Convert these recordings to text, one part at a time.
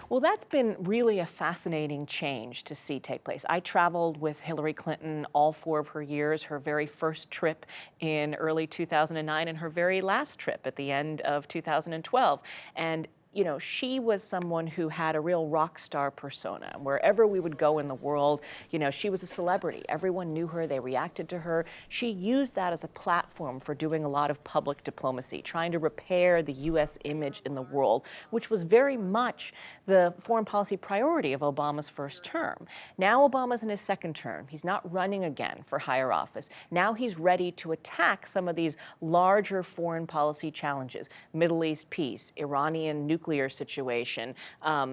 Well, that's been really a fascinating change to see take place. I traveled with Hillary Clinton all 4 of her years, her very first trip in early 2009 and her very last trip at the end of 2012. And she was someone who had a real rock star persona. Wherever we would go in the world, she was a celebrity. Everyone knew her, they reacted to her. She used that as a platform for doing a lot of public diplomacy, trying to repair the U.S. image in the world, which was very much the foreign policy priority of Obama's first term. Now Obama's in his second term. He's not running again for higher office. Now he's ready to attack some of these larger foreign policy challenges: Middle East peace, Iranian nuclear situation,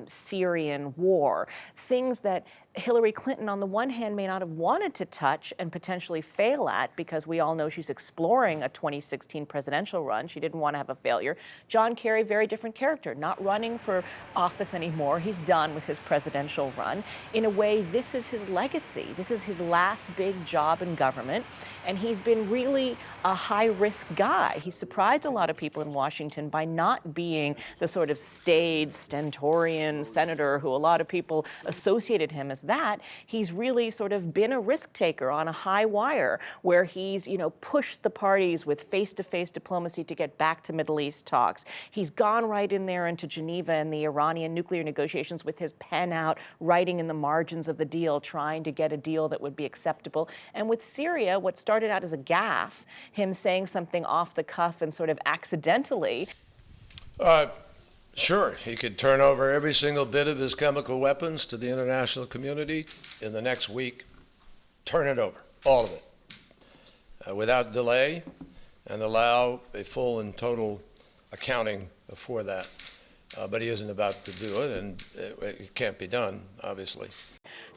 Syrian war, things that Hillary Clinton, on the one hand, may not have wanted to touch and potentially fail at, because we all know she's exploring a 2016 presidential run. She didn't want to have a failure. John Kerry, very different character, not running for office anymore. He's done with his presidential run. In a way, this is his legacy. This is his last big job in government. And he's been really a high-risk guy. He surprised a lot of people in Washington by not being the sort of staid, stentorian senator who a lot of people associated him as that. He's really sort of been a risk taker on a high wire, where he's, pushed the parties with face-to-face diplomacy to get back to Middle East talks. He's gone right in there into Geneva and the Iranian nuclear negotiations with his pen out, writing in the margins of the deal, trying to get a deal that would be acceptable. And with Syria, what started out as a gaffe, him saying something off the cuff and sort of accidentally. Sure, he could turn over every single bit of his chemical weapons to the international community in the next week. Turn it over, all of it, without delay, and allow a full and total accounting for that. But he isn't about to do it, and it can't be done, obviously.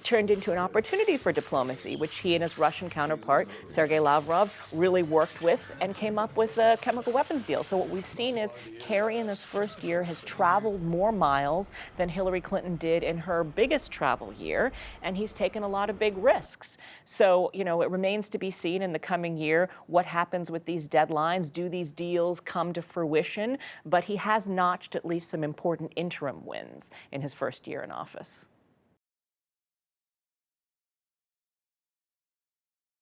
Turned into an opportunity for diplomacy, which he and his Russian counterpart, Sergei Lavrov, really worked with and came up with a chemical weapons deal. So what we've seen is Kerry in this first year has traveled more miles than Hillary Clinton did in her biggest travel year, and he's taken a lot of big risks. So, it remains to be seen in the coming year what happens with these deadlines. Do these deals come to fruition? But he has notched at least some important interim wins in his first year in office.